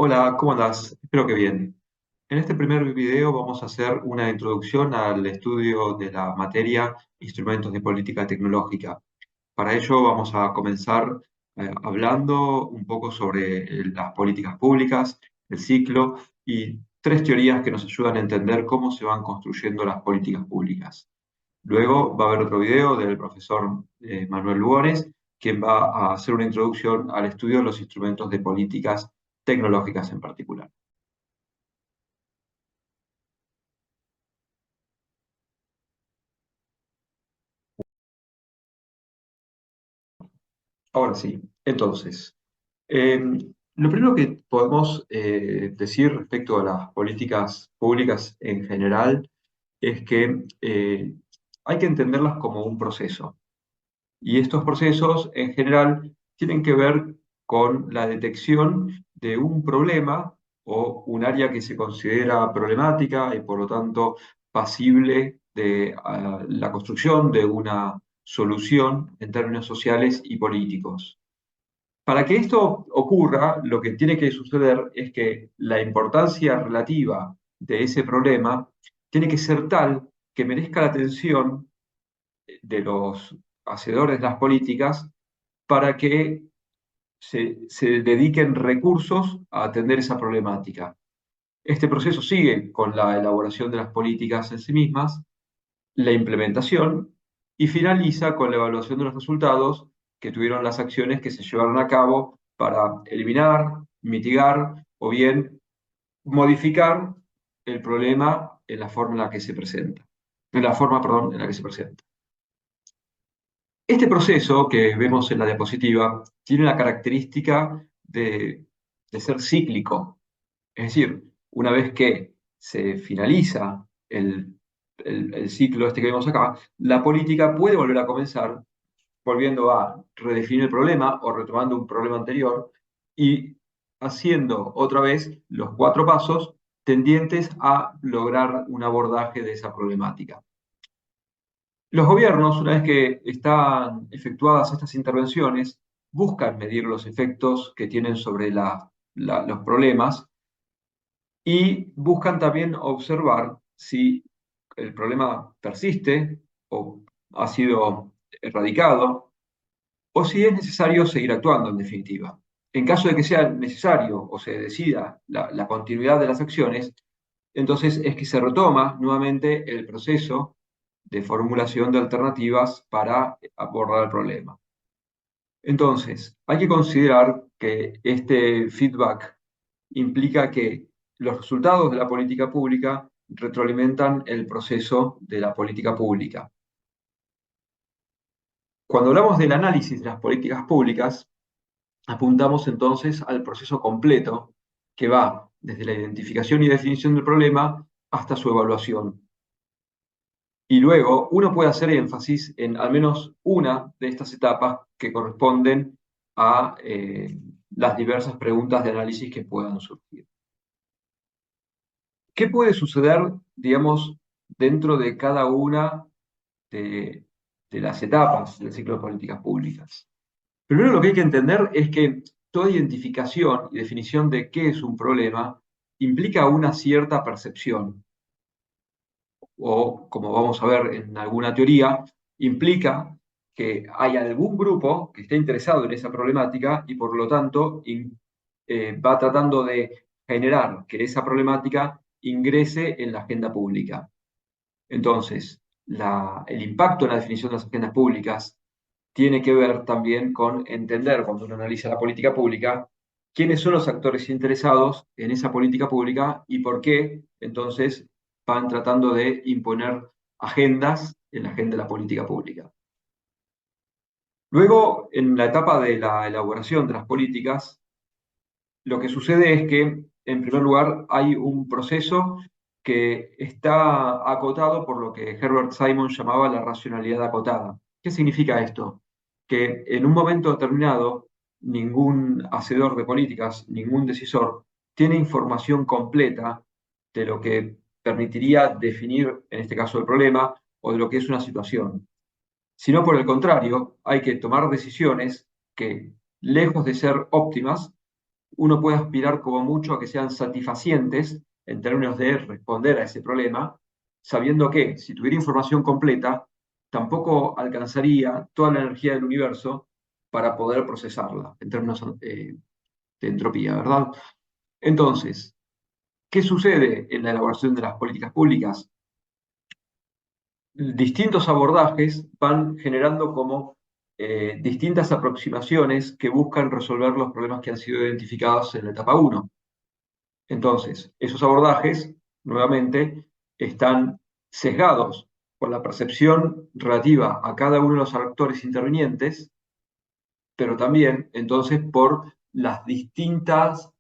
Hola, ¿cómo andás? Espero que bien. En este primer video vamos a hacer una introducción al estudio de la materia Instrumentos de Política Tecnológica. Para ello vamos a comenzar hablando un poco sobre las políticas públicas, el ciclo y tres teorías que nos ayudan a entender cómo se van construyendo las políticas públicas. Luego va a haber otro video del profesor Manuel Lugones, quien va a hacer una introducción al estudio de los instrumentos de políticas tecnológicas en particular. Ahora sí, entonces, eh, lo primero que podemos decir respecto a las políticas públicas en general es que hay que entenderlas como un proceso. Y estos procesos en general tienen que ver con la detección de un problema o un área que se considera problemática y por lo tanto pasible de la construcción de una solución en términos sociales y políticos. Para que esto ocurra, lo que tiene que suceder es que la importancia relativa de ese problema tiene que ser tal que merezca la atención de los hacedores de las políticas para que se dediquen recursos a atender esa problemática. Este proceso sigue con la elaboración de las políticas en sí mismas, la implementación y finaliza con la evaluación de los resultados que tuvieron las acciones que se llevaron a cabo para eliminar, mitigar o bien modificar el problema en la forma en la que se presenta, en la forma, perdón, en la que se presenta. Este proceso que vemos en la diapositiva tiene la característica de ser cíclico, es decir, una vez que se finaliza el ciclo este que vemos acá, la política puede volver a comenzar volviendo a redefinir el problema o retomando un problema anterior y haciendo otra vez los cuatro pasos tendientes a lograr un abordaje de esa problemática. Los gobiernos, una vez que están efectuadas estas intervenciones, buscan medir los efectos que tienen sobre los problemas y buscan también observar si el problema persiste o ha sido erradicado o si es necesario seguir actuando en definitiva. En caso de que sea necesario o se decida la continuidad de las acciones, entonces es que se retoma nuevamente el proceso de formulación de alternativas para abordar el problema. Entonces, hay que considerar que este feedback implica que los resultados de la política pública retroalimentan el proceso de la política pública. Cuando hablamos del análisis de las políticas públicas, apuntamos entonces al proceso completo que va desde la identificación y definición del problema hasta su evaluación. Y luego uno puede hacer énfasis en al menos una de estas etapas que corresponden a las diversas preguntas de análisis que puedan surgir. ¿Qué puede suceder, digamos, dentro de cada una de, de las etapas del ciclo de políticas públicas? Primero lo que hay que entender es que toda identificación y definición de qué es un problema implica una cierta percepción, o como vamos a ver en alguna teoría, implica que hay algún grupo que está interesado en esa problemática y por lo tanto va tratando de generar que esa problemática ingrese en la agenda pública. Entonces, el impacto en la definición de las agendas públicas tiene que ver también con entender, cuando uno analiza la política pública, quiénes son los actores interesados en esa política pública y por qué entonces van tratando de imponer agendas en la agenda de la política pública. Luego, en la etapa de la elaboración de las políticas, lo que sucede es que, en primer lugar, hay un proceso que está acotado por lo que Herbert Simon llamaba la racionalidad acotada. ¿Qué significa esto? Que en un momento determinado, ningún hacedor de políticas, ningún decisor, tiene información completa de lo que permitiría definir, en este caso, el problema o de lo que es una situación. Sino por el contrario, hay que tomar decisiones que, lejos de ser óptimas, uno puede aspirar como mucho a que sean satisfacientes en términos de responder a ese problema, sabiendo que si tuviera información completa, tampoco alcanzaría toda la energía del universo para poder procesarla en términos de entropía, ¿verdad? Entonces, ¿qué sucede en la elaboración de las políticas públicas? Distintos abordajes van generando como distintas aproximaciones que buscan resolver los problemas que han sido identificados en la etapa uno. Entonces, esos abordajes, nuevamente, están sesgados por la percepción relativa a cada uno de los actores intervinientes, pero también, entonces, por las distintas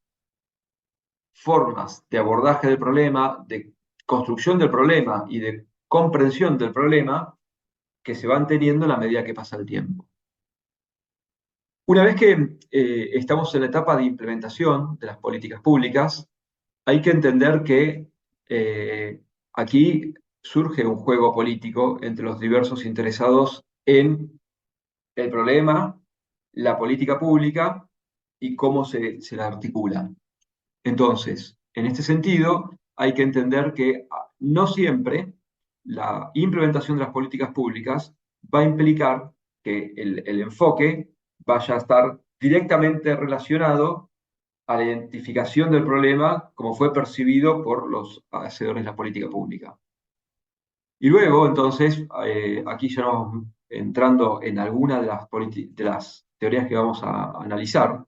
formas de abordaje del problema, de construcción del problema y de comprensión del problema que se van teniendo a la medida que pasa el tiempo. Una vez que estamos en la etapa de implementación de las políticas públicas, hay que entender que aquí surge un juego político entre los diversos interesados en el problema, la política pública y cómo se la articula. Entonces, en este sentido, hay que entender que no siempre la implementación de las políticas públicas va a implicar que el enfoque vaya a estar directamente relacionado a la identificación del problema como fue percibido por los hacedores de la política pública. Y luego, entonces, aquí ya vamos entrando en alguna de las teorías que vamos a analizar,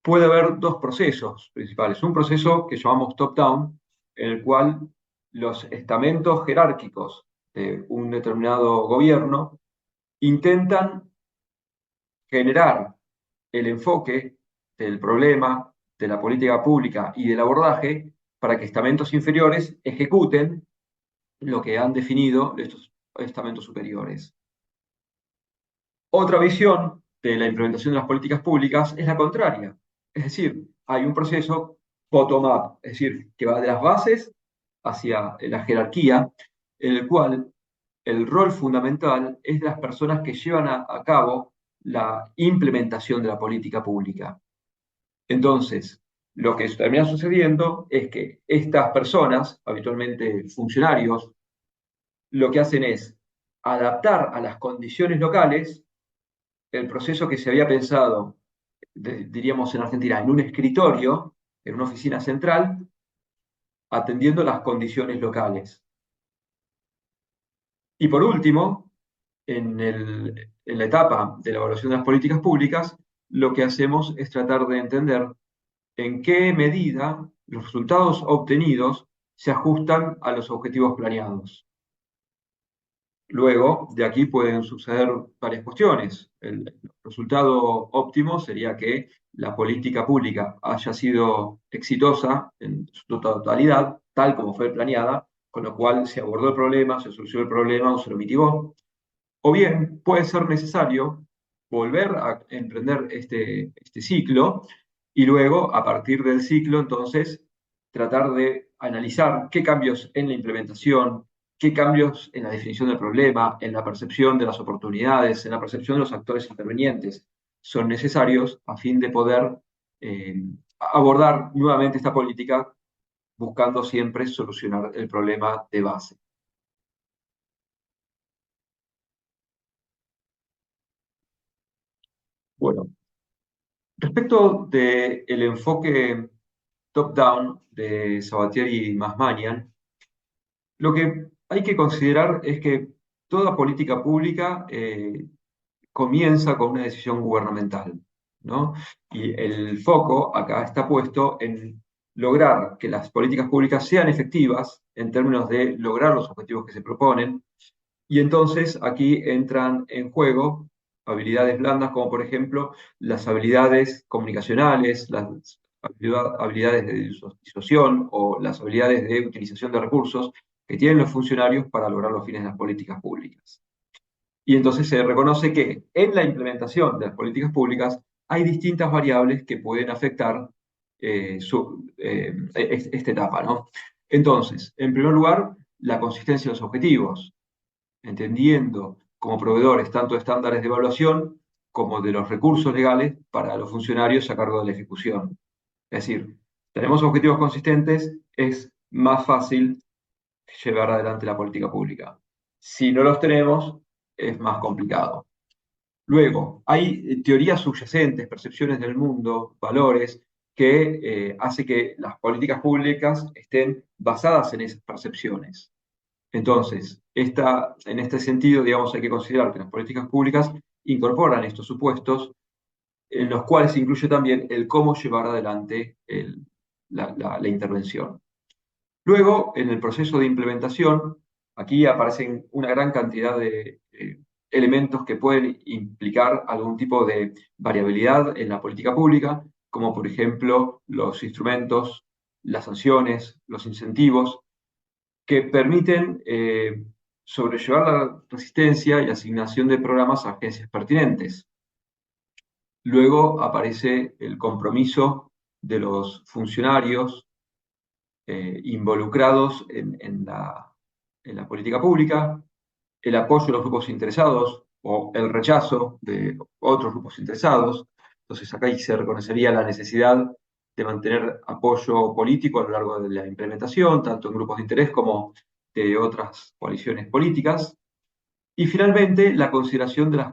puede haber dos procesos principales. Un proceso que llamamos top-down, en el cual los estamentos jerárquicos de un determinado gobierno intentan generar el enfoque del problema, de la política pública y del abordaje para que estamentos inferiores ejecuten lo que han definido estos estamentos superiores. Otra visión de la implementación de las políticas públicas es la contraria. Es decir, hay un proceso bottom-up, es decir, que va de las bases hacia la jerarquía, en el cual el rol fundamental es de las personas que llevan a cabo la implementación de la política pública. Entonces, lo que termina sucediendo es que estas personas, habitualmente funcionarios, lo que hacen es adaptar a las condiciones locales el proceso que se había pensado, diríamos en Argentina, en un escritorio, en una oficina central, atendiendo las condiciones locales. Y por último, en la etapa de la evaluación de las políticas públicas, lo que hacemos es tratar de entender en qué medida los resultados obtenidos se ajustan a los objetivos planeados. Luego, de aquí pueden suceder varias cuestiones. El resultado óptimo sería que la política pública haya sido exitosa en su totalidad, tal como fue planeada, con lo cual se abordó el problema, se solucionó el problema o se lo mitigó. O bien puede ser necesario volver a emprender este ciclo y luego, a partir del ciclo, entonces, tratar de analizar qué cambios en la implementación, qué cambios en la definición del problema, en la percepción de las oportunidades, en la percepción de los actores intervenientes son necesarios a fin de poder eh, abordar nuevamente esta política buscando siempre solucionar el problema de base. Bueno, respecto del enfoque top-down de Sabatier y Masmanian, lo que hay que considerar es que toda política pública comienza con una decisión gubernamental, ¿no? Y el foco acá está puesto en lograr que las políticas públicas sean efectivas en términos de lograr los objetivos que se proponen, y entonces aquí entran en juego habilidades blandas como por ejemplo las habilidades comunicacionales, las habilidades de disociación o las habilidades de utilización de recursos que tienen los funcionarios para lograr los fines de las políticas públicas. Y entonces se reconoce que en la implementación de las políticas públicas hay distintas variables que pueden afectar esta etapa, ¿no? Entonces, en primer lugar, la consistencia de los objetivos, entendiendo como proveedores tanto estándares de evaluación como de los recursos legales para los funcionarios a cargo de la ejecución. Es decir, tenemos objetivos consistentes, es más fácil llevar adelante la política pública. Si no los tenemos, es más complicado. Luego, hay teorías subyacentes, percepciones del mundo, valores, que hace que las políticas públicas estén basadas en esas percepciones. Entonces, en este sentido, digamos, hay que considerar que las políticas públicas incorporan estos supuestos, en los cuales se incluye también el cómo llevar adelante la intervención. Luego, en el proceso de implementación, aquí aparecen una gran cantidad de elementos que pueden implicar algún tipo de variabilidad en la política pública, como por ejemplo los instrumentos, las sanciones, los incentivos, que permiten sobrellevar la resistencia y asignación de programas a agencias pertinentes. Luego aparece el compromiso de los funcionarios involucrados en la política pública, el apoyo de los grupos interesados o el rechazo de otros grupos interesados. Entonces acá se reconocería la necesidad de mantener apoyo político a lo largo de la implementación, tanto en grupos de interés como de otras coaliciones políticas. Y finalmente, la consideración de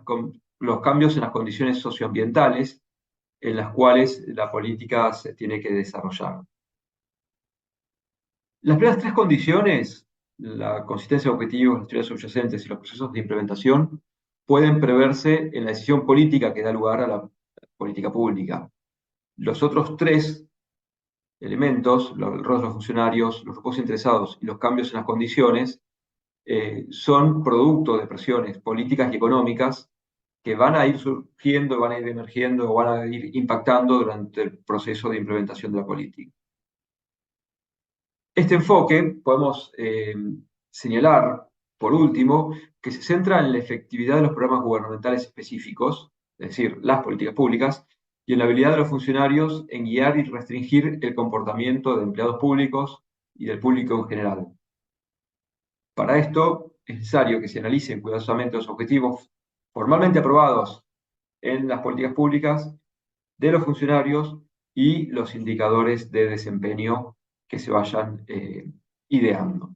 los cambios en las condiciones socioambientales en las cuales la política se tiene que desarrollar. Las primeras tres condiciones, la consistencia de objetivos, las teorías subyacentes y los procesos de implementación, pueden preverse en la decisión política que da lugar a la política pública. Los otros tres elementos, el rol de los funcionarios, los grupos interesados y los cambios en las condiciones, son producto de presiones políticas y económicas que van a ir surgiendo, van a ir emergiendo o van a ir impactando durante el proceso de implementación de la política. Este enfoque podemos señalar, por último, que se centra en la efectividad de los programas gubernamentales específicos, es decir, las políticas públicas, y en la habilidad de los funcionarios en guiar y restringir el comportamiento de empleados públicos y del público en general. Para esto es necesario que se analicen cuidadosamente los objetivos formalmente aprobados en las políticas públicas de los funcionarios y los indicadores de desempeño que se vayan ideando.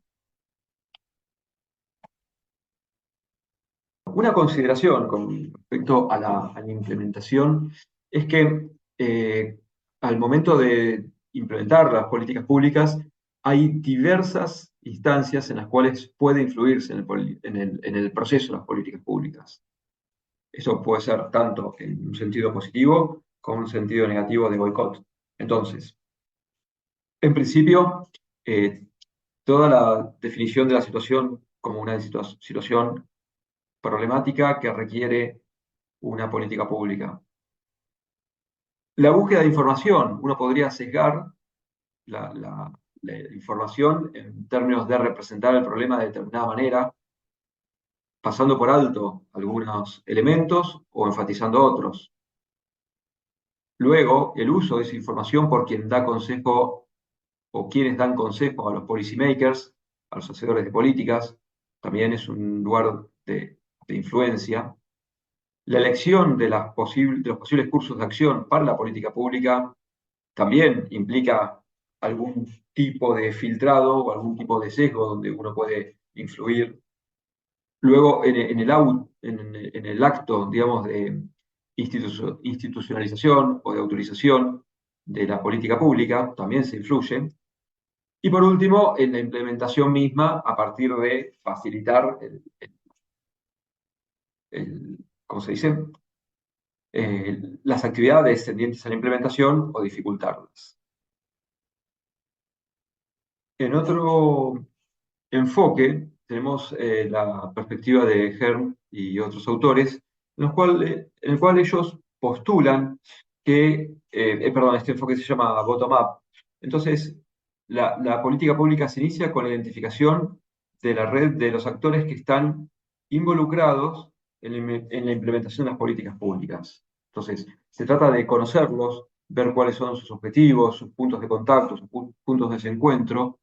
Una consideración con respecto a la implementación es que al momento de implementar las políticas públicas hay diversas instancias en las cuales puede influirse en el proceso de las políticas públicas. Eso puede ser tanto en un sentido positivo como en un sentido negativo de boicot. Entonces, en principio, eh, toda la definición de la situación como una situación problemática que requiere una política pública. La búsqueda de información, uno podría sesgar la información en términos de representar el problema de determinada manera, pasando por alto algunos elementos o enfatizando otros. Luego, el uso de esa información por quien da consejo o quienes dan consejo a los policymakers, a los hacedores de políticas, también es un lugar de influencia. La elección de los posibles cursos de acción para la política pública también implica algún tipo de filtrado o algún tipo de sesgo donde uno puede influir. Luego, en el acto, digamos, de institucionalización o de autorización de la política pública, también se influye. Y por último, en la implementación misma, a partir de facilitar ¿cómo se dice? Las actividades tendientes a la implementación o dificultarlas. En otro enfoque tenemos la perspectiva de Herm y otros autores, en el cual ellos postulan que, perdón, este enfoque se llama bottom-up. Entonces, la política pública se inicia con la identificación de la red de los actores que están involucrados en la implementación de las políticas públicas. Entonces, se trata de conocerlos, ver cuáles son sus objetivos, sus puntos de contacto, sus puntos de desencuentro,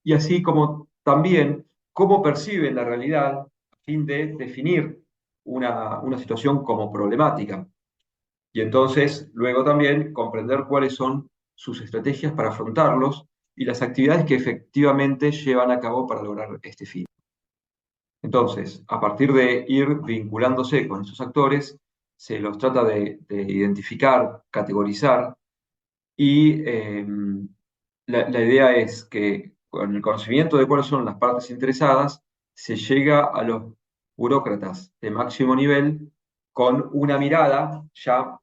y así como también cómo perciben la realidad a fin de definir una situación como problemática. Y entonces, luego también comprender cuáles son sus estrategias para afrontarlos y las actividades que efectivamente llevan a cabo para lograr este fin. Entonces, a partir de ir vinculándose con estos actores, se los trata de identificar, categorizar y la idea es que con el conocimiento de cuáles son las partes interesadas, se llega a los burócratas de máximo nivel con una mirada ya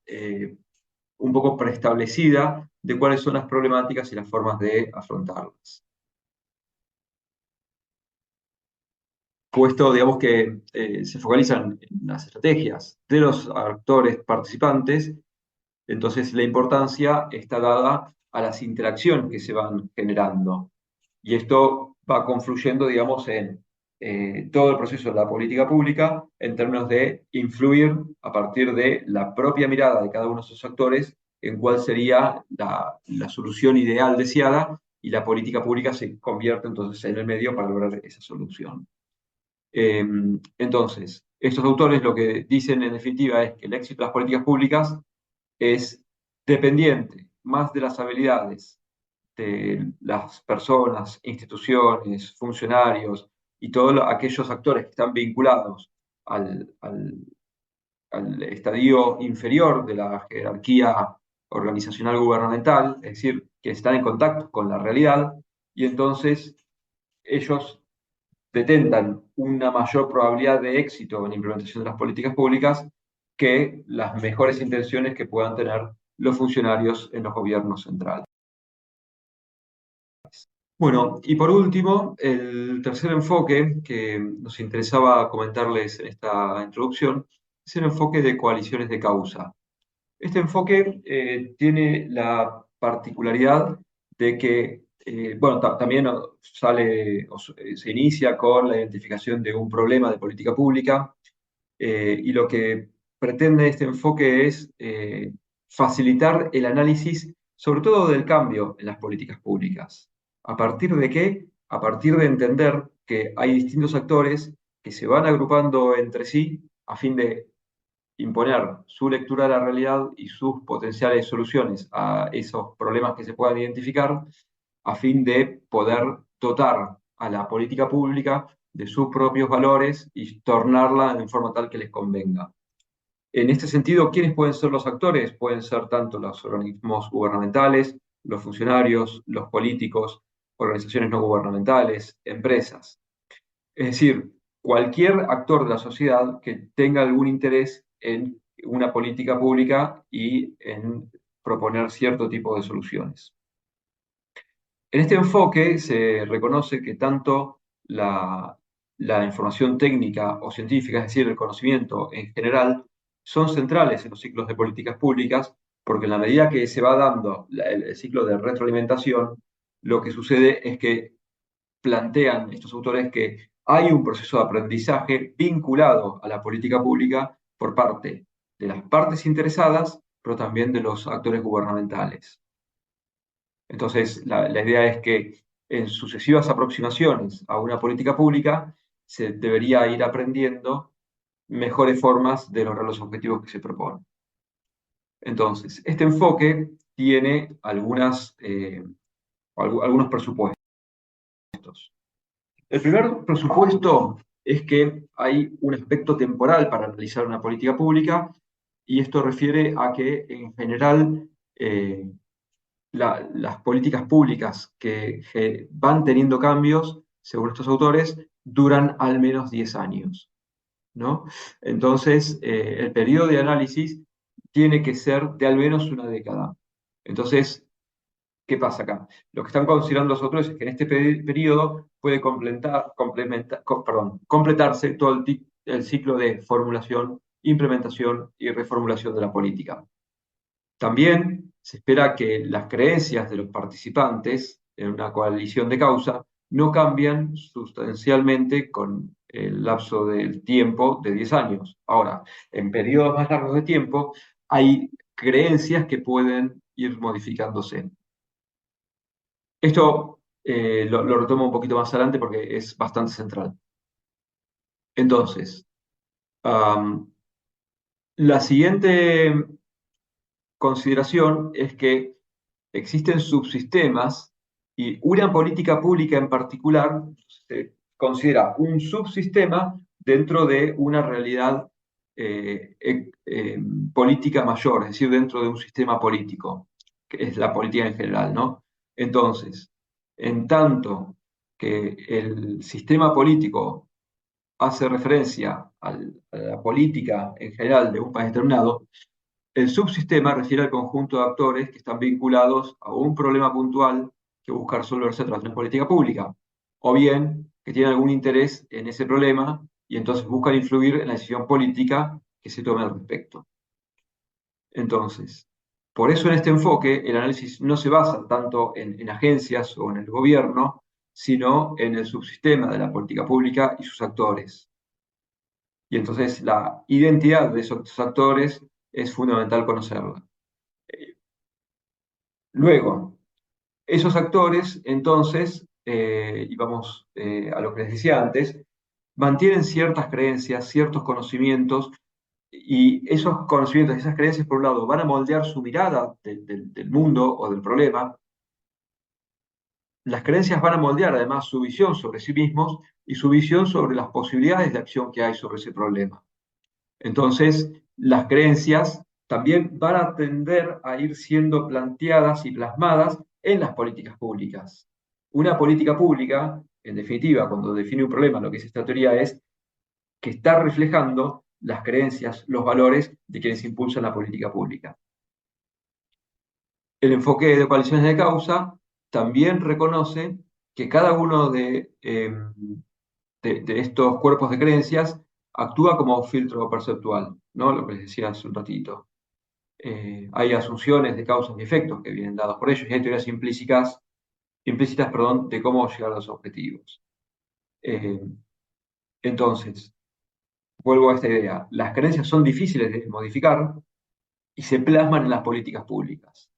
un poco preestablecida de cuáles son las problemáticas y las formas de afrontarlas. Puesto, digamos que se focalizan en las estrategias de los actores participantes. Entonces, la importancia está dada a las interacciones que se van generando. Y esto va confluyendo, digamos, en todo el proceso de la política pública en términos de influir a partir de la propia mirada de cada uno de esos actores en cuál sería la solución ideal deseada y la política pública se convierte entonces en el medio para lograr esa solución. Entonces, estos autores lo que dicen en definitiva es que el éxito de las políticas públicas es dependiente más de las habilidades de las personas, instituciones, funcionarios y todos aquellos actores que están vinculados al estadio inferior de la jerarquía organizacional gubernamental, es decir, que están en contacto con la realidad y entonces ellos detentan una mayor probabilidad de éxito en la implementación de las políticas públicas que las mejores intenciones que puedan tener los funcionarios en los gobiernos centrales. Bueno, y por último, el tercer enfoque que nos interesaba comentarles en esta introducción es el enfoque de coaliciones de causa. Este enfoque tiene la particularidad de que, bueno, también sale, se inicia con la identificación de un problema de política pública y lo que pretende este enfoque es facilitar el análisis, sobre todo del cambio en las políticas públicas. ¿A partir de qué? A partir de entender que hay distintos actores que se van agrupando entre sí a fin de imponer su lectura de la realidad y sus potenciales soluciones a esos problemas que se puedan identificar, a fin de poder dotar a la política pública de sus propios valores y tornarla en forma tal que les convenga. En este sentido, ¿quiénes pueden ser los actores? Pueden ser tanto los organismos gubernamentales, los funcionarios, los políticos, organizaciones no gubernamentales, empresas. Es decir, cualquier actor de la sociedad que tenga algún interés en una política pública y en proponer cierto tipo de soluciones. En este enfoque se reconoce que tanto la información técnica o científica, es decir, el conocimiento en general, son centrales en los ciclos de políticas públicas, porque en la medida que se va dando el ciclo de retroalimentación, lo que sucede es que plantean estos autores que hay un proceso de aprendizaje vinculado a la política pública por parte de las partes interesadas, pero también de los actores gubernamentales. Entonces, la idea es que en sucesivas aproximaciones a una política pública se debería ir aprendiendo mejores formas de lograr los objetivos que se proponen. Entonces, este enfoque tiene algunos presupuestos. El primer presupuesto es que hay un aspecto temporal para realizar una política pública y esto refiere a que en general las políticas públicas que van teniendo cambios, según estos autores, duran al menos 10 años, ¿no? Entonces, el periodo de análisis tiene que ser de al menos una década. Entonces, ¿qué pasa acá? Lo que están considerando los autores es que en este periodo puede completarse todo el ciclo de formulación, implementación y reformulación de la política. También se espera que las creencias de los participantes en una coalición de causa no cambian sustancialmente con el lapso del tiempo de 10 años. Ahora, en periodos más largos de tiempo hay creencias que pueden ir modificándose. Esto lo retomo un poquito más adelante porque es bastante central. Entonces, la siguiente consideración es que existen subsistemas y una política pública en particular se considera un subsistema dentro de una realidad política mayor, es decir, dentro de un sistema político, que es la política en general, ¿no? Entonces, en tanto que el sistema político hace referencia a la política en general de un país determinado, el subsistema refiere al conjunto de actores que están vinculados a un problema puntual que busca resolverse a través de una política pública, o bien que tienen algún interés en ese problema y entonces buscan influir en la decisión política que se tome al respecto. Entonces, por eso en este enfoque el análisis no se basa tanto en agencias o en el gobierno, sino en el subsistema de la política pública y sus actores. Y entonces la identidad de esos actores es fundamental conocerla. Luego, esos actores, entonces, y vamos a lo que les decía antes, mantienen ciertas creencias, ciertos conocimientos, y esos conocimientos, esas creencias, por un lado, van a moldear su mirada del mundo o del problema. Las creencias van a moldear además su visión sobre sí mismos y su visión sobre las posibilidades de acción que hay sobre ese problema. Entonces, las creencias también van a tender a ir siendo planteadas y plasmadas en las políticas públicas. Una política pública, en definitiva, cuando define un problema, lo que es esta teoría es que está reflejando las creencias, los valores de quienes impulsan la política pública. El enfoque de coaliciones de causa también reconoce que cada uno de estos cuerpos de creencias actúa como filtro perceptual, ¿no? Lo que les decía hace un ratito. Hay asunciones de causas y efectos que vienen dados por ellos y hay teorías implícitas, perdón, de cómo llegar a los objetivos. Eh, entonces, vuelvo a esta idea. Las creencias son difíciles de modificar y se plasman en las políticas públicas.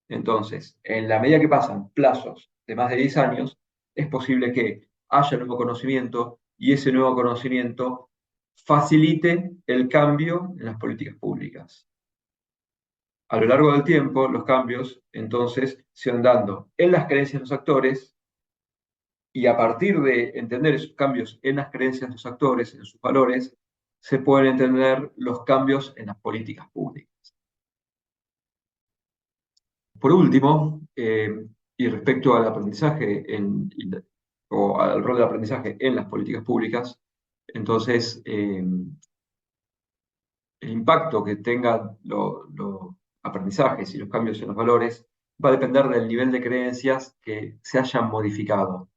Entonces, en la medida que pasan plazos de más de 10 años, es posible que haya nuevo conocimiento y ese nuevo conocimiento facilite el cambio en las políticas públicas. A lo largo del tiempo, los cambios entonces se van dando en las creencias de los actores y a partir de entender esos cambios en las creencias de los actores, en sus valores, se pueden entender los cambios en las políticas públicas. Por último, y respecto al aprendizaje o al rol del aprendizaje en las políticas públicas, entonces el impacto que tengan los aprendizajes y los cambios en los valores va a depender del nivel de creencias que se hayan modificado.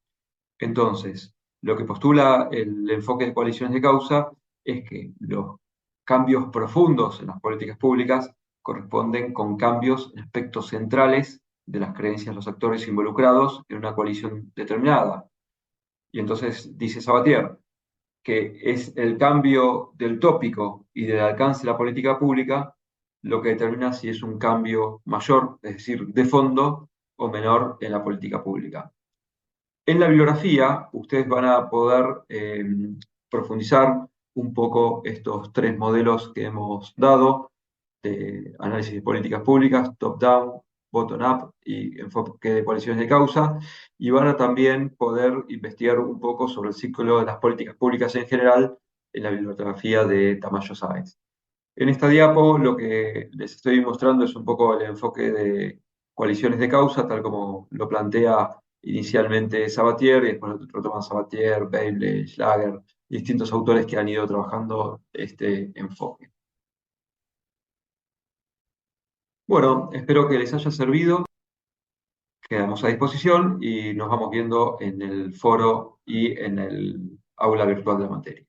Entonces, lo que postula el enfoque de coaliciones de causa es que los cambios profundos en las políticas públicas corresponden con cambios en aspectos centrales de las creencias de los actores involucrados en una coalición determinada. Y entonces dice Sabatier que es el cambio del tópico y del alcance de la política pública lo que determina si es un cambio mayor, es decir, de fondo o menor en la política pública. En la bibliografía, ustedes van a poder profundizar un poco estos tres modelos que hemos dado de análisis de políticas públicas, top-down, bottom-up y enfoque de coaliciones de causa, y van a también poder investigar un poco sobre el ciclo de las políticas públicas en general en la bibliografía de Tamayo Sáenz. En esta diapo lo que les estoy mostrando es un poco el enfoque de coaliciones de causa, tal como lo plantea inicialmente Sabatier, y después lo retoman Sabatier, Veible, Schlager, distintos autores que han ido trabajando este enfoque. Bueno, espero que les haya servido, quedamos a disposición y nos vamos viendo en el foro y en el aula virtual de la materia.